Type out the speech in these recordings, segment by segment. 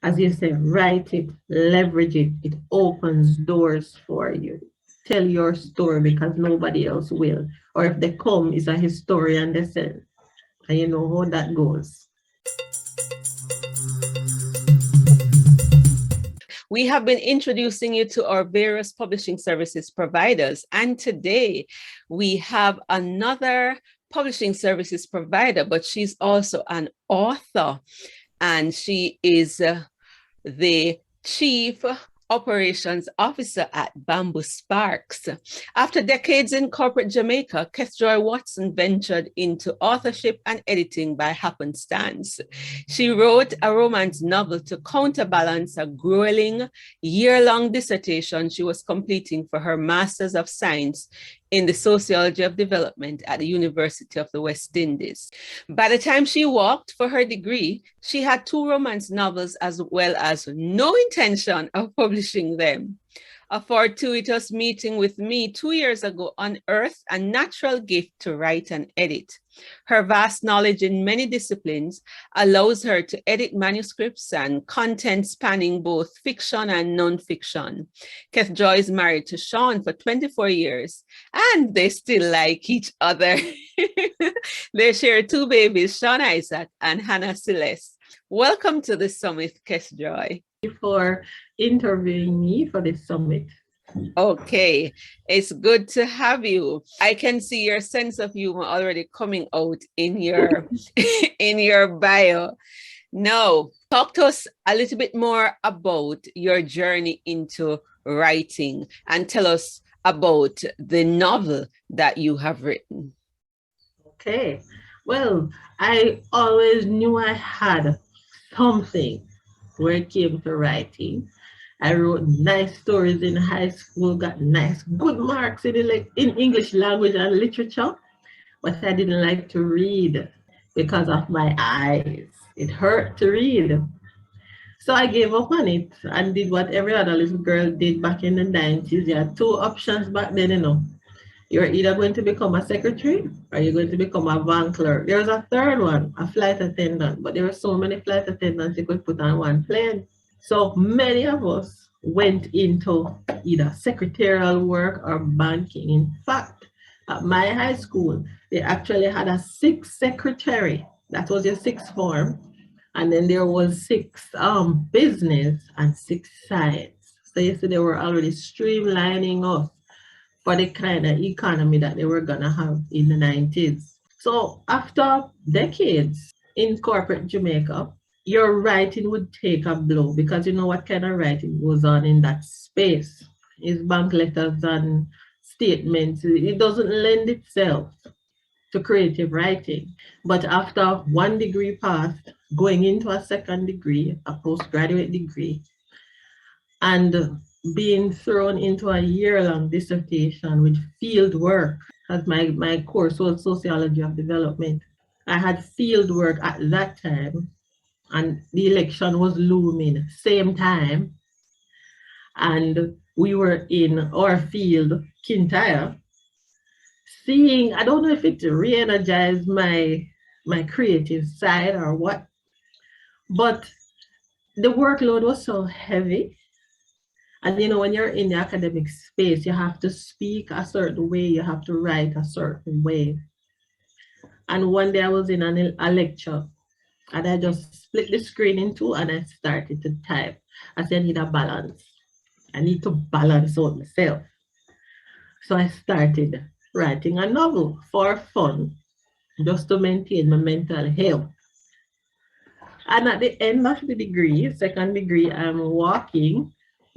As you say, write it, leverage it. It opens doors for you. Tell your story because nobody else will. Or if they come, it's a historian they send. And you know how that goes. We have been introducing you to our various publishing services providers, and today we have another publishing services provider, but she's also an author, and she is the Chief Operations Officer at Bamboo Sparks. After decades in corporate Jamaica, Kethjoy Watson ventured into authorship and editing by happenstance. She wrote a romance novel to counterbalance a grueling year-long dissertation she was completing for her Masters of Science in the Sociology of Development at the University of the West Indies. By the time she walked for her degree, she had 2 romance novels as well as no intention of publishing them. A fortuitous meeting with me 2 years ago unearthed a natural gift to write and edit. Her vast knowledge in many disciplines allows her to edit manuscripts and content spanning both fiction and non-fiction. Kethjoy is married to Sean for 24 years, and they still like each other. They share 2 babies, Sean Isaac and Hannah Celeste. Welcome to the summit, Kethjoy. For interviewing me for this summit. Okay, it's good to have you. I can see your sense of humor already coming out in your in your bio. Now, talk to us a little bit more about your journey into writing and tell us about the novel that you have written. Okay, well, I always knew I had something where it came to writing. I wrote nice stories in high school, got nice, good marks in English language and literature, but I didn't like to read because of my eyes. It hurt to read. So I gave up on it and did what every other little girl did back in the 90s. You had 2 options back then, you know. You're either going to become a secretary or you're going to become a bank clerk. There was a third one, a flight attendant, but there were so many flight attendants you could put on one plane. So many of us went into either secretarial work or banking. In fact, at my high school, they actually had a 6th secretary. That was your 6th form. And then there was 6 business and 6 science. So you see, they were already streamlining us for the kind of economy that they were gonna have in the 90s. So after decades in corporate Jamaica, your writing would take a blow because you know what kind of writing goes on in that space. It's bank letters and statements. It doesn't lend itself to creative writing. But after 1 degree passed, going into a 2nd degree, a postgraduate degree, and being thrown into a year-long dissertation with field work, as my course was Sociology of Development. I had field work at that time, and the election was looming same time, and we were in our field, Kintyre, seeing, I don't know if it re-energized my creative side or what, but the workload was so heavy. And you know, when you're in the academic space, you have to speak a certain way, you have to write a certain way. And one day I was in a lecture and I just split the screen in 2 and I started to type. I said, I need a balance. I need to balance out myself. So I started writing a novel for fun, just to maintain my mental health. And at the end of the degree, 2nd degree, I'm walking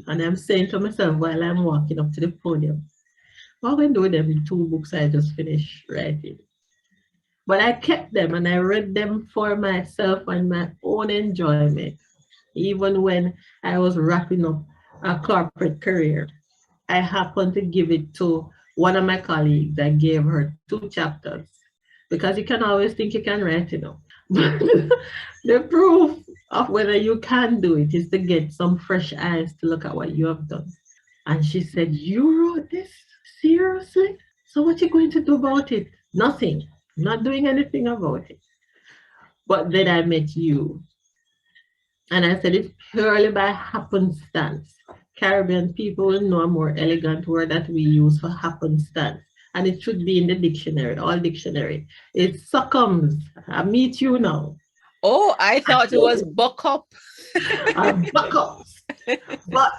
and I'm saying to myself while I'm walking up to the podium, what am I do with them 2 books I just finished writing? But I kept them and I read them for myself and my own enjoyment. Even when I was wrapping up a corporate career, I happened to give it to one of my colleagues. I gave her 2 chapters because you can always think you can write, you know. The proof of whether you can do it is to get some fresh eyes to look at what you have done. And she said, you wrote this? Seriously? So what are you going to do about it? Nothing. I'm not doing anything about it. But then I met you. And I said it's purely by happenstance. Caribbean people will know a more elegant word that we use for happenstance. And it should be in the dictionary, all dictionary. It succumbs. I meet you now. Oh, I thought it was buck up. Buckles. But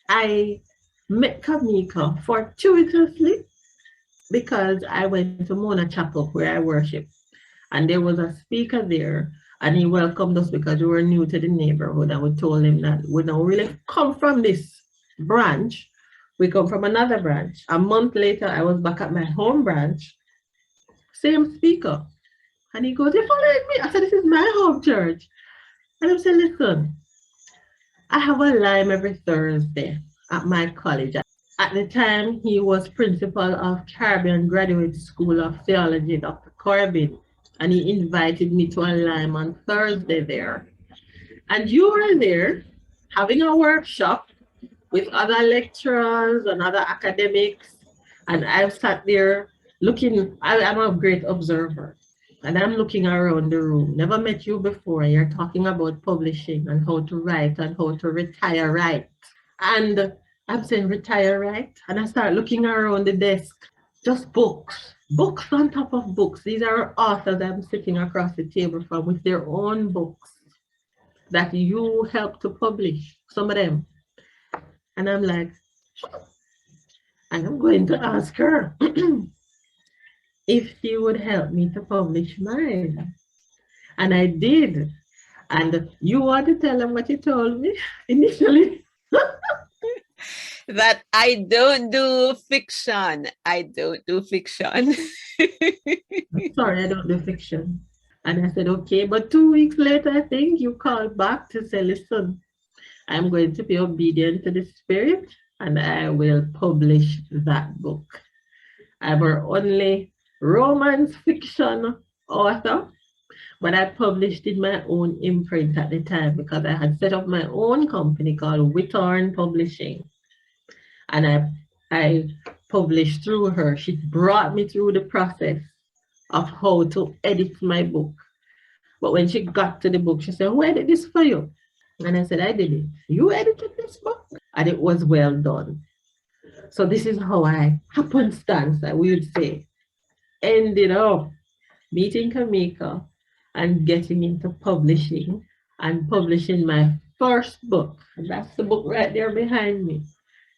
I met Cameka fortuitously because I went to Mona Chapel where I worship. And there was a speaker there, and he welcomed us because we were new to the neighborhood. And we told him that we don't really come from this branch, we come from another branch. A month later, I was back at my home branch, same speaker. And he goes, "You following me?" I said, "This is my home church." And I said, "Listen, I have a lime every Thursday at my college." At the time, he was principal of Caribbean Graduate School of Theology, Dr. Corbin, and he invited me to a lime on Thursday there. And you were there having a workshop with other lecturers and other academics. And I sat there looking, I'm a great observer. And I'm looking around the room. Never met you before. You're talking about publishing and how to write and how to retire right. And I'm saying retire right. And I start looking around the desk, just books, books on top of books. These are authors I'm sitting across the table from with their own books that you help to publish, some of them. And I'm like, and I'm going to ask her if she would help me to publish mine. And I did. And you want to tell them what you told me initially? That I don't do fiction. I don't do fiction. Sorry, I don't do fiction. And I said, okay. But 2 weeks later, I think you called back to say, listen, I'm going to be obedient to the spirit and I will publish that book. I'm our only romance fiction author, but I published in my own imprint at the time because I had set up my own company called Whithorn Publishing. And I published through her. She brought me through the process of how to edit my book. But when she got to the book, she said, "Who edited this for you?" And I said, "I did it." "You edited this book?" And it was well done. So this is how I, happenstance, I would say, ended up meeting Cameka and getting into publishing and publishing my first book. And that's the book right there behind me.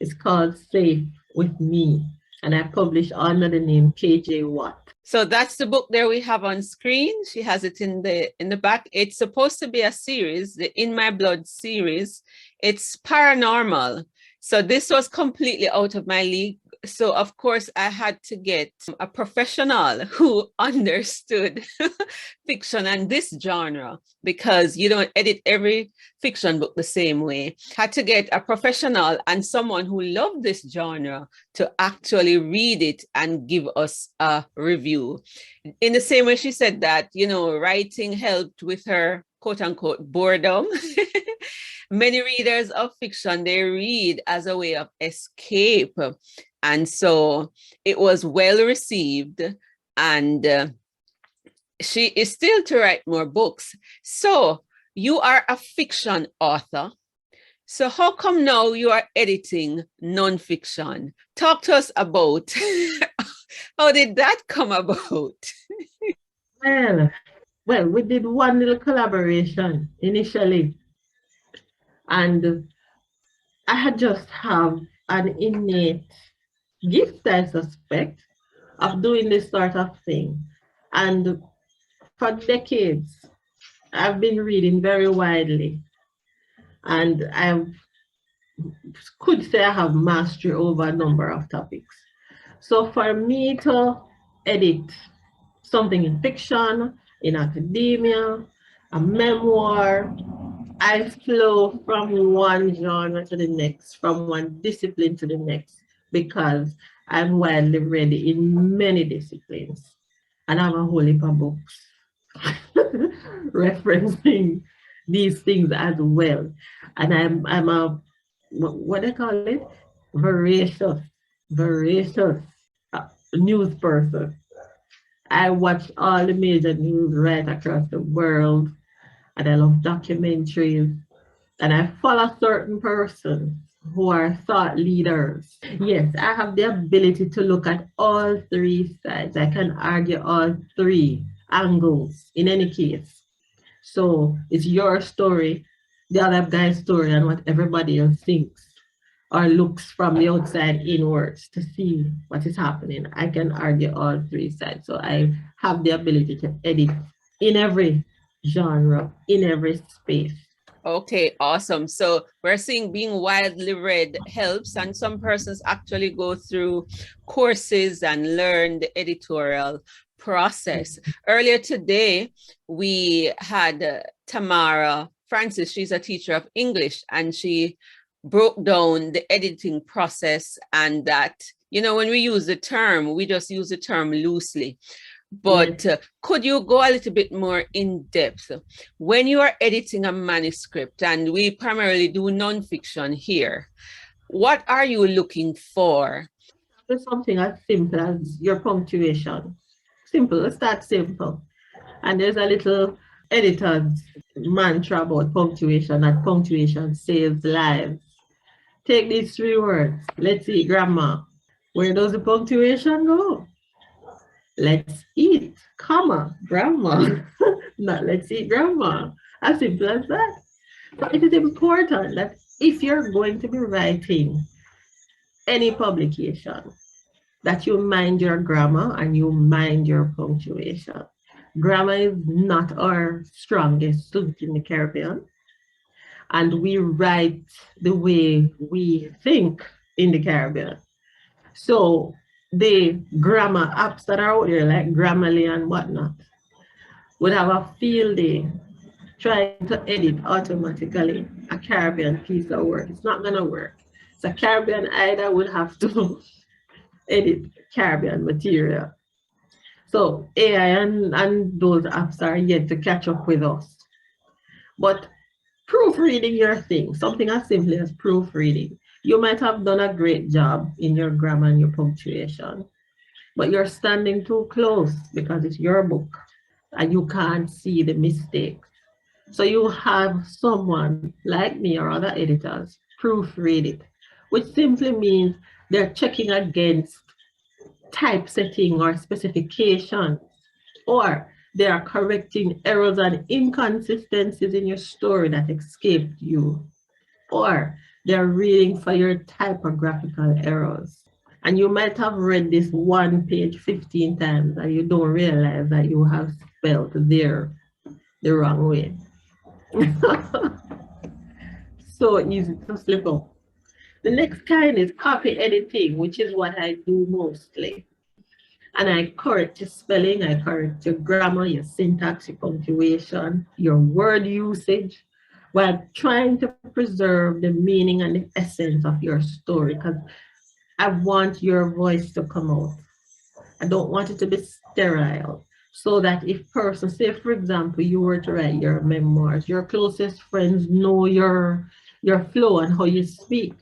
It's called Safe with Me. And I published under the name Kethjoy Watson. So that's the book there we have on screen. She has it in the back. It's supposed to be a series, the In My Blood series. It's paranormal. So this was completely out of my league. So of course I had to get a professional who understood fiction and this genre, because you don't edit every fiction book the same way. Had to get a professional and someone who loved this genre to actually read it and give us a review. In the same way she said that, you know, writing helped with her quote unquote boredom. Many readers of fiction, they read as a way of escape. And so it was well received, and she is still to write more books. So you are a fiction author. So how come now you are editing nonfiction? Talk to us about how did that come about? Well, we did one little collaboration initially, and I had just have an innate gift, I suspect, of doing this sort of thing. And for decades, I've been reading very widely, and I could say I have mastery over a number of topics. So for me to edit something in fiction, in academia, a memoir, I flow from one genre to the next, from one discipline to the next, because I'm widely read in many disciplines. And I have a whole heap of books referencing these things as well. And I'm a, what do I call it? Voracious news person. I watch all the major news right across the world. and I love documentaries, and I follow certain persons who are thought leaders. Yes, I have the ability to look at all three sides. I can argue all three angles in any case. So it's your story, the other guy's story, and what everybody else thinks or looks from the outside inwards to see what is happening. I can argue all three sides. So I have the ability to edit in every genre, in every space. Okay, awesome. So we're seeing being widely read helps, and some persons actually go through courses and learn the editorial process. Earlier today, we had Tamara Francis. She's a teacher of English, and she broke down the editing process, and that, you know, when we use the term, we just use the term loosely. But could you go a little bit more in depth when you are editing a manuscript, and we primarily do nonfiction here? What are you looking for? It's something as simple as your punctuation. Simple, let's start simple. And there's a little editor's mantra about punctuation, that punctuation saves lives. Take these three words. Let's see, grammar. Where does the punctuation go? Let's eat, comma, grammar. Not let's eat grammar. As simple as that. So it is important that if you're going to be writing any publication, that you mind your grammar and you mind your punctuation. Grammar is not our strongest suit in the Caribbean, and we write the way we think in the Caribbean. So the grammar apps that are out there, like Grammarly and whatnot, would have a field day trying to edit automatically a Caribbean piece of work. It's not gonna work. So Caribbean either would have to edit Caribbean material. So AI and those apps are yet to catch up with us. But proofreading your thing, something as simple as proofreading. You might have done a great job in your grammar and your punctuation, but you're standing too close because it's your book and you can't see the mistakes. So you have someone like me or other editors proofread it, which simply means they're checking against typesetting or specification, or they are correcting errors and inconsistencies in your story that escaped you, or they're reading for your typographical errors. And you might have read this one page 15 times and you don't realize that you have spelled there the wrong way. So easy to slip up. The next kind is copy editing, which is what I do mostly. And I correct your spelling, I correct your grammar, your syntax, your punctuation, your word usage, while trying to preserve the meaning and the essence of your story, because I want your voice to come out. I don't want it to be sterile. So that if person, say for example, you were to write your memoirs, your closest friends know your flow and how you speak.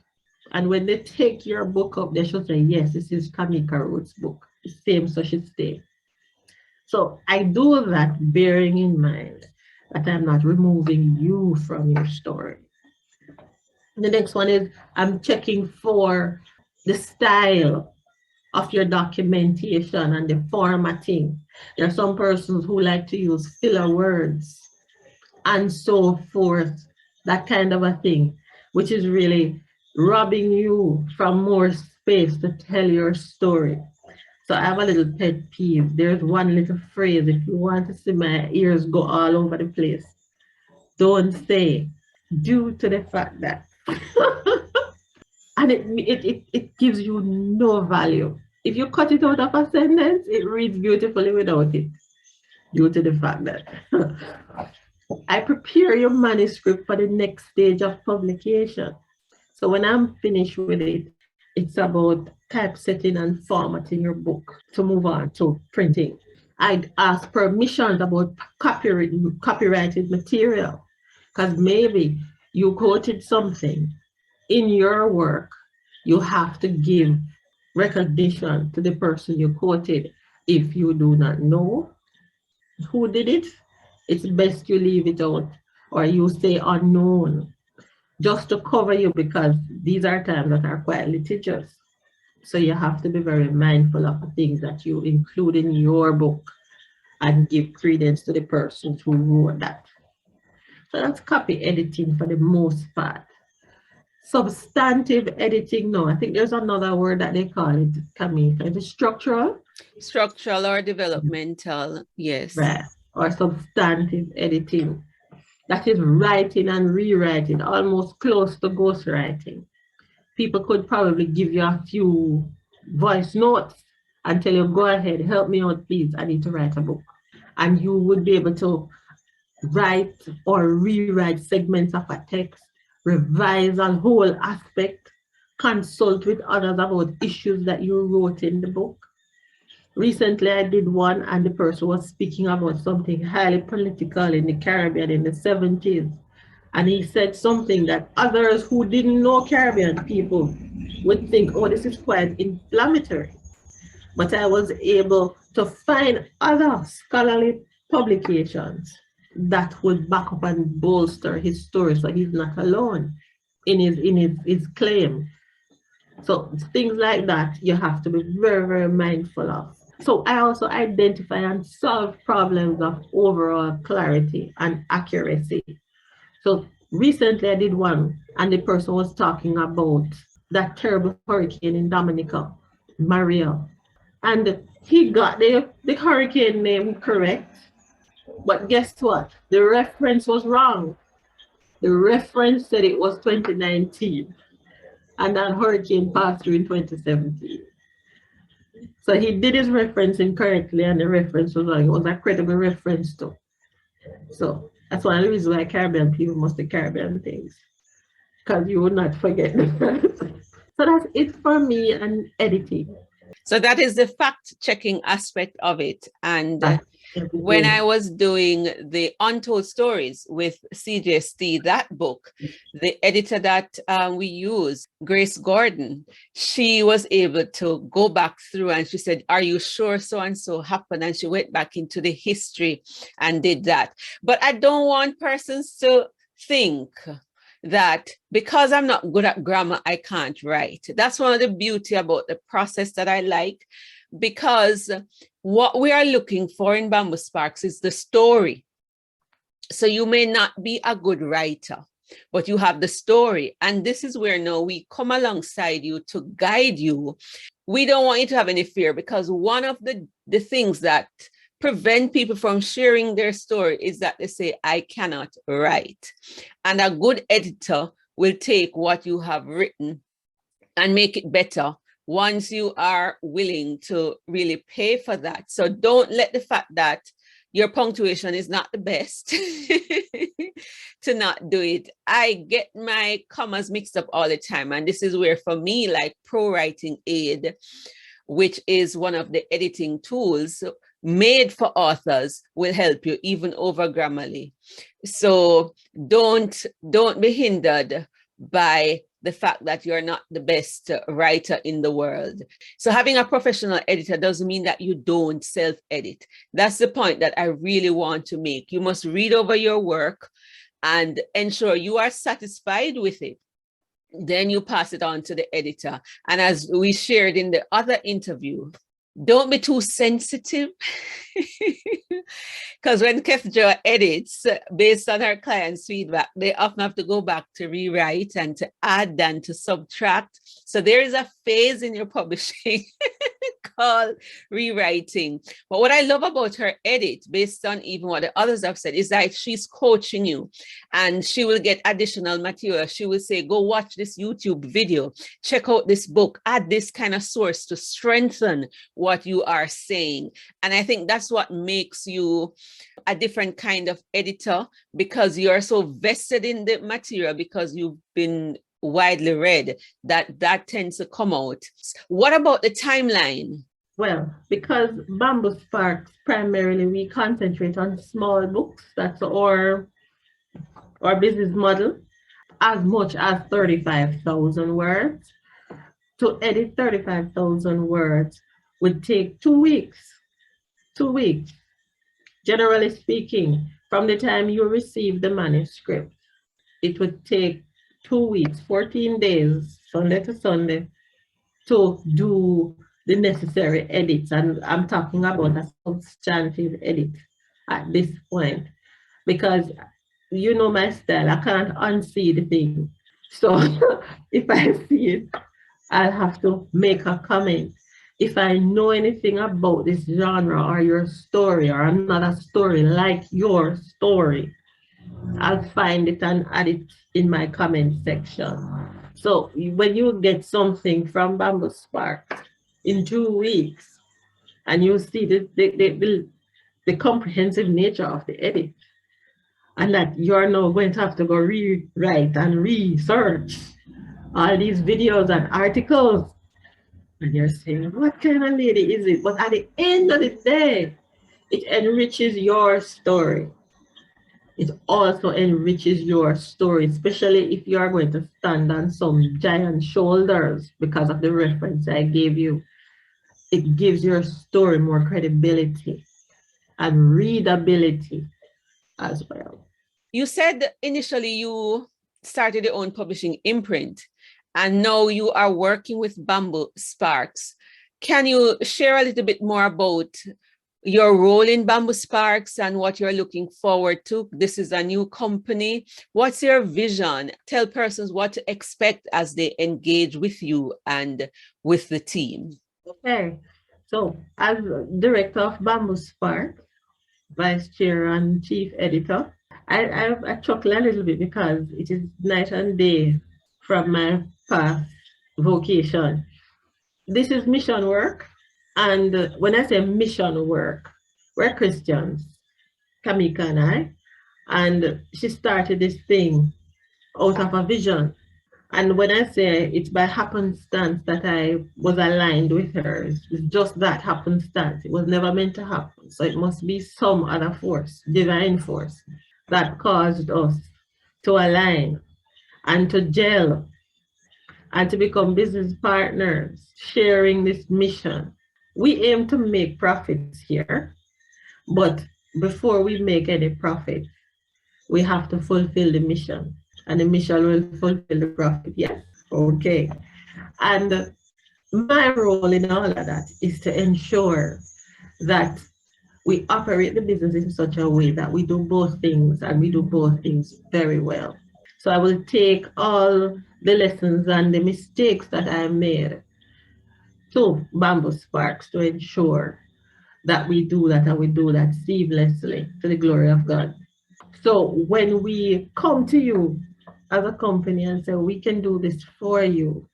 And when they take your book up, they should say, yes, this is Cameka Ruth's book. The same so should stay. So I do that bearing in mind that I'm not removing you from your story. The next one is I'm checking for the style of your documentation and the formatting. There are some persons who like to use filler words and so forth, that kind of a thing, which is really robbing you from more space to tell your story. So I have a little pet peeve. There's one little phrase, if you want to see my ears go all over the place, don't say, due to the fact that. And it gives you no value. If you cut it out of a sentence, it reads beautifully without it, due to the fact that. I prepare your manuscript for the next stage of publication. So when I'm finished with it, it's about typesetting and formatting your book to move on to printing. I'd ask permissions about copyrighted material, because maybe you quoted something in your work. You have to give recognition to the person you quoted. If you do not know who did it, it's best you leave it out or you say unknown just to cover you, because these are times that are quite litigious. So you have to be very mindful of the things that you include in your book and give credence to the person who wrote that. So that's copy editing for the most part. Substantive editing, no, I think there's another word that they call it, Cameka. Is it structural? Structural or developmental, yes. Right. Or substantive editing. That is writing and rewriting, almost close to ghostwriting. People could probably give you a few voice notes and tell you, go ahead, help me out, please. I need to write a book. And you would be able to write or rewrite segments of a text, revise a whole aspect, consult with others about issues that you wrote in the book. Recently, I did one, and the person was speaking about something highly political in the Caribbean in the 70s. And he said something that others who didn't know Caribbean people would think, oh, this is quite inflammatory. But I was able to find other scholarly publications that would back up and bolster his story. So he's not alone in his claim. So things like that you have to be very, very mindful of. So I also identify and solve problems of overall clarity and accuracy. So recently I did one, and the person was talking about that terrible hurricane in Dominica, Maria. And he got the hurricane name correct, but guess what? The reference was wrong. The reference said it was 2019, and that hurricane passed through in 2017. So he did his reference incorrectly, and the reference was wrong. It was a credible reference too. So that's one of the reasons why Caribbean people must be Caribbean things, because you would not forget the So that's it for me and editing. So that is the fact-checking aspect of it. And when I was doing the Untold Stories with CJST, that book, the editor that we use, Grace Gordon, she was able to go back through and she said, are you sure so-and-so happened? And she went back into the history and did that. But I don't want persons to think that because I'm not good at grammar, I can't write. That's one of the beauty about the process that I like, because what we are looking for in Bamboo Sparks is the story. So you may not be a good writer, but you have the story. And this is where now we come alongside you to guide you. We don't want you to have any fear, because one of the things that prevent people from sharing their story is that they say, I cannot write. And a good editor will take what you have written and make it better once you are willing to really pay for that. So don't let the fact that your punctuation is not the best to not do it. I get my commas mixed up all the time. And this is where, for me, like Pro Writing Aid, which is one of the editing tools made for authors, will help you even over Grammarly. So don't be hindered by the fact that you're not the best writer in the world. So having a professional editor doesn't mean that you don't self-edit. That's the point that I really want to make. You must read over your work and ensure you are satisfied with it. Then you pass it on to the editor. And as we shared in the other interview, don't be too sensitive, because when Kethjoy edits based on her clients' feedback, they often have to go back to rewrite and to add and to subtract. So there is a phase in your publishing called rewriting. But what I love about her edit, based on even what the others have said, is that she's coaching you and she will get additional material. She will say, go watch this YouTube video, check out this book, add this kind of source to strengthen what you are saying. And I think that's what makes you a different kind of editor, because you're so vested in the material, because you've been widely read, that tends to come out. What about the timeline? Well, because Bamboo Sparks, primarily we concentrate on small books. That's our business model, as much as 35,000 words. To edit 35,000 words would take 2 weeks. 2 weeks, generally speaking. From the time you receive the manuscript, it would take 2 weeks, 14 days, Sunday to Sunday, to do the necessary edits. And I'm talking about a substantive edit at this point, because you know my style, I can't unsee the thing. So if I see it, I'll have to make a comment. If I know anything about this genre or your story or another story like your story, I'll find it and add it in my comment section. So when you get something from Bamboo Spark in 2 weeks and you see the comprehensive nature of the edit, and that you're now going to have to go rewrite and research all these videos and articles, and you're saying, what kind of lady is it? But at the end of the day, it enriches your story. It also enriches your story, especially if you are going to stand on some giant shoulders because of the reference I gave you. It gives your story more credibility and readability as well. You said initially you started your own publishing imprint, and now you are working with Bamboo Sparks. Can you share a little bit more about your role in Bamboo Sparks and what you're looking forward to? This is a new company. What's your vision? Tell persons what to expect as they engage with you and with the team. Okay, so as director of Bamboo Spark, vice chair and chief editor, I chuckle a little bit because it is night and day from my past vocation. This is mission work. And when I say mission work, we're Christians, Cameka and I. And she started this thing out of a vision. And when I say it's by happenstance that I was aligned with her, it's just that happenstance. It was never meant to happen. So it must be some other force, divine force, that caused us to align and to gel and to become business partners, sharing this mission. We aim to make profits here, but before we make any profit, we have to fulfill the mission, and the mission will fulfill the profit. Yes, okay. And my role in all of that is to ensure that we operate the business in such a way that we do both things, and we do both things very well. So I will take all the lessons and the mistakes that I made to Bamboo Sparks to ensure that we do that, and we do that seamlessly to the glory of God. So when we come to you as a company and say, we can do this for you,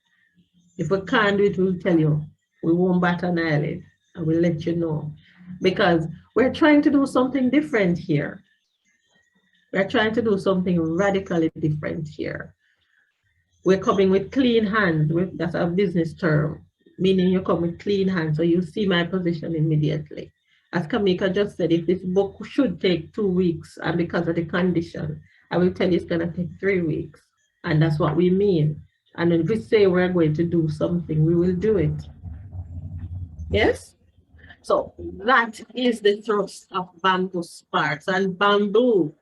if we can't do it, we'll tell you. We won't bat an eyelid, and we'll let you know. Because we're trying to do something different here. We're trying to do something radically different here. We're coming with clean hands. That's a business term, meaning you come with clean hands. So you see my position immediately. As Cameka just said, if this book should take 2 weeks, and because of the condition, I will tell you it's going to take 3 weeks. And that's what we mean. And if we say we're going to do something, we will do it. Yes? So that is the thrust of Bamboo Sparks. And bamboo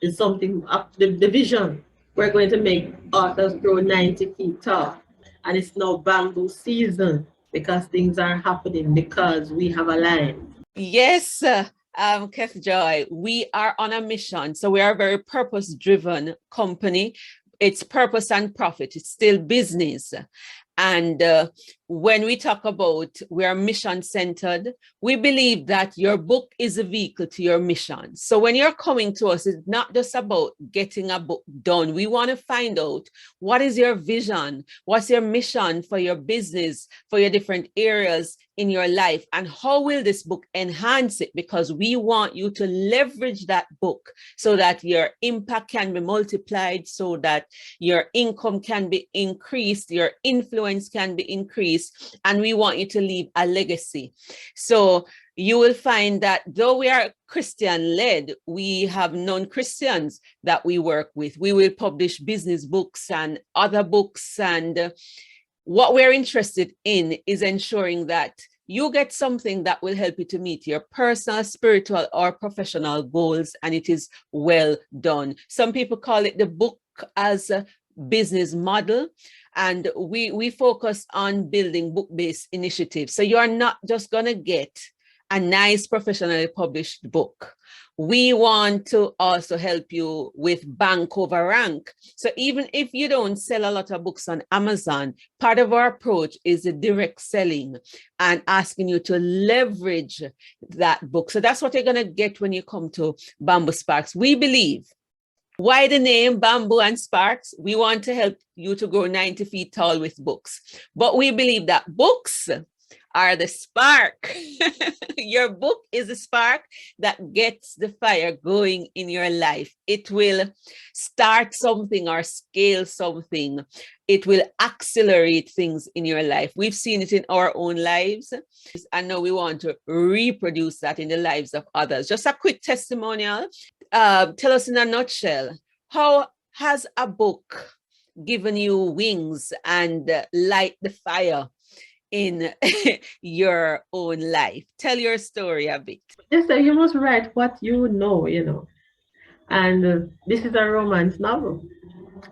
is something up the vision. We're going to make authors grow 90 feet tall. And it's now bamboo season because things are happening because we have aligned. Yes, Kethjoy, we are on a mission. So we are a very purpose-driven company. It's purpose and profit. It's still business. And when we talk about we are mission-centered, we believe that your book is a vehicle to your mission. So when you're coming to us, it's not just about getting a book done. We want to find out what is your vision, what's your mission for your business, for your different areas in your life, and how will this book enhance it? Because we want you to leverage that book so that your impact can be multiplied, so that your income can be increased, your influence can be increased, and we want you to leave a legacy. So you will find that though we are Christian-led, we have non-Christians that we work with. We will publish business books and other books, and what we're interested in is ensuring that you get something that will help you to meet your personal, spiritual, or professional goals, and it is well done. Some people call it the book as a business model, and we focus on building book-based initiatives. So you are not just going to get a nice professionally published book. We want to also help you with bank over rank. So even if you don't sell a lot of books on Amazon, part of our approach is the direct selling and asking you to leverage that book. So that's what you're going to get when you come to Bamboo Sparks. We believe, why the name Bamboo and Sparks? We want to help you to grow 90 feet tall with books. But we believe that books are the spark. Your book is the spark that gets the fire going in your life. It will start something or scale something. It will accelerate things in your life. We've seen it in our own lives, and now we want to reproduce that in the lives of others. Just a quick testimonial. Tell us in a nutshell, how has a book given you wings and light the fire in your own life? Tell your story a bit. Yes, sir, you must write what you know, and this is a romance novel,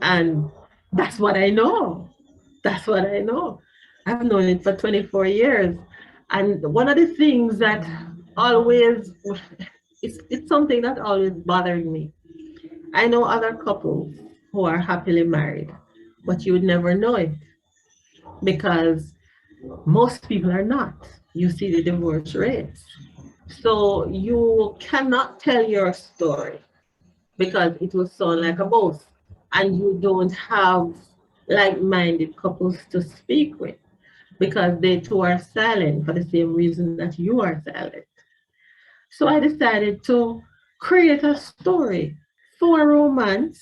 and that's what I know. That's what I know. I've known it for 24 years, and one of the things that always, it's something that always bothered me. I know other couples who are happily married, but you would never know it because most people are not. You see the divorce rates. So you cannot tell your story because it will sound like a boast, and you don't have like-minded couples to speak with because they too are silent for the same reason that you are silent. So I decided to create a story for romance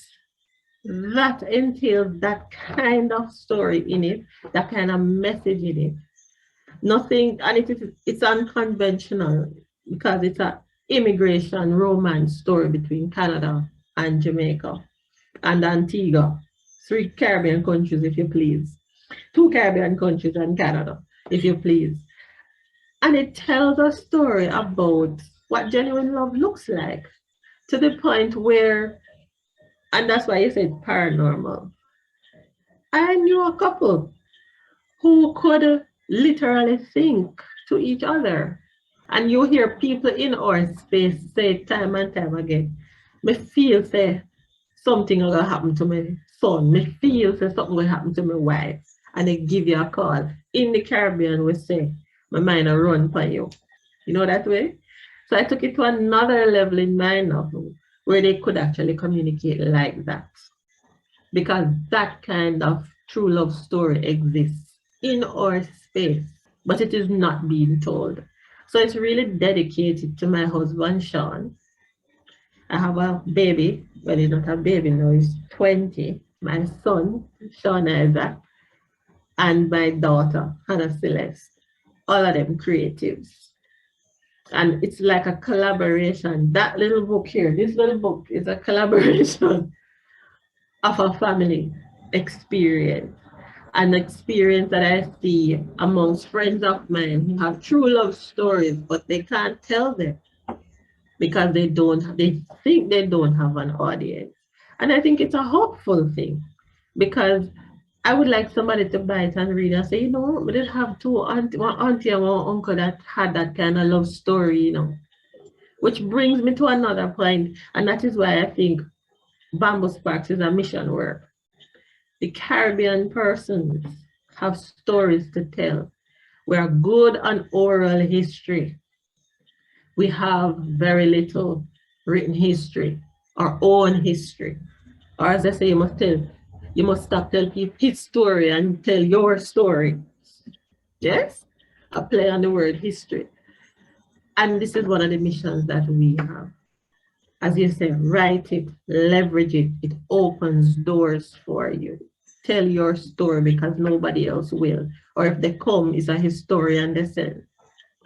that entails that kind of story in it, that kind of message in it. Nothing, and it's unconventional because it's an immigration romance story between Canada and Jamaica and Antigua, 3 Caribbean countries, if you please. 2 Caribbean countries and Canada, if you please. And it tells a story about what genuine love looks like, to the point where, and that's why you said paranormal. I knew a couple who could literally think to each other. And you hear people in our space say time and time again, me feel say something will happen to my son, me feel say something will happen to my wife. And they give you a call. In the Caribbean, we say, my mind will run for you. You know that way? So I took it to another level in my novel where they could actually communicate like that. Because that kind of true love story exists in our space, but it is not being told. So it's really dedicated to my husband, Sean. I have a baby, well, he's not a baby now, he's 20. My son, Sean Isaac, and my daughter, Hannah Celeste. All of them creatives. And it's like a collaboration. That little book here, this little book is a collaboration of a family experience. An experience that I see amongst friends of mine who have true love stories, but they can't tell them because they think they don't have an audience. And I think it's a hopeful thing because I would like somebody to buy it and read and say, we did have one auntie and one uncle that had that kind of love story, which brings me to another point, and that is why I think Bamboo Sparks is a mission work. The Caribbean persons have stories to tell. We are good on oral history. We have very little written history, our own history. Or as I say, you must stop telling people his story and tell your story. Yes? A play on the word history. And this is one of the missions that we have. As you say, write it, leverage it. It opens doors for you. Tell your story because nobody else will. Or if they come, it's a historian they send.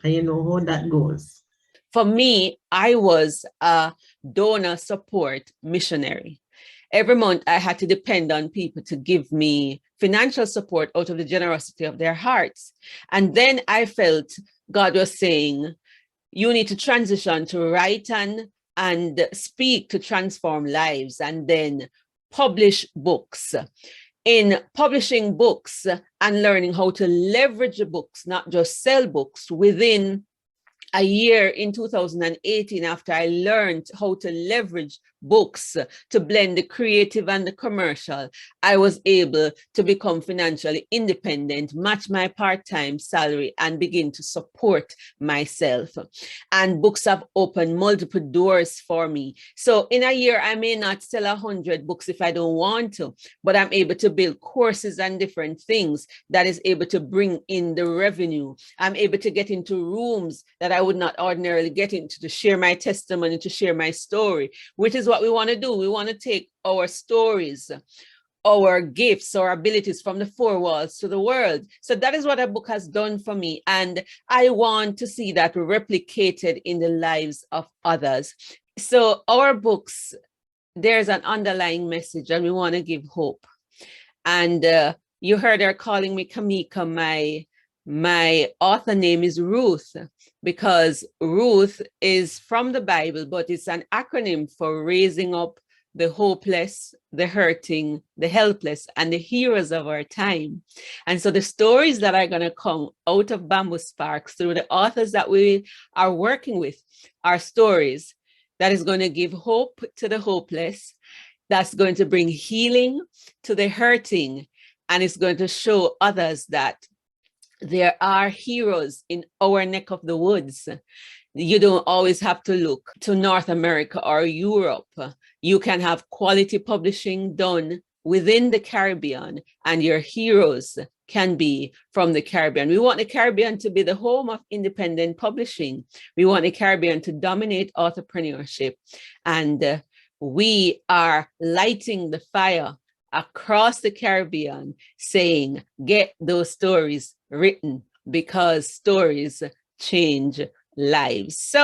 And you know how that goes. For me, I was a donor support missionary. Every month I had to depend on people to give me financial support out of the generosity of their hearts. And then I felt God was saying, you need to transition to write and speak to transform lives, and then publish books. In publishing books and learning how to leverage the books, not just sell books, within a year in 2018, after I learned how to leverage books to blend the creative and the commercial, I was able to become financially independent, match my part-time salary, and begin to support myself. And books have opened multiple doors for me. So in a year, I may not sell 100 books if I don't want to, but I'm able to build courses and different things that is able to bring in the revenue. I'm able to get into rooms that I would not ordinarily get into, to share my testimony, to share my story, which is what we want to do. We want to take our stories, our gifts, our abilities from the four walls to the world. So that is what a book has done for me. And I want to see that replicated in the lives of others. So our books, there's an underlying message, and we want to give hope. And you heard her calling me Cameka. My author name is Ruth, because Ruth is from the Bible, but it's an acronym for raising up the hopeless, the hurting, the helpless, and the heroes of our time. And so the stories that are going to come out of Bamboo Sparks through the authors that we are working with are stories that is going to give hope to the hopeless, that's going to bring healing to the hurting, and it's going to show others that there are heroes in our neck of the woods. You don't always have to look to North America or Europe. You can have quality publishing done within the Caribbean, and your heroes can be from the Caribbean. We want the Caribbean to be the home of independent publishing. We want the Caribbean to dominate entrepreneurship. And we are lighting the fire across the Caribbean, saying, get those stories written, because stories change lives. So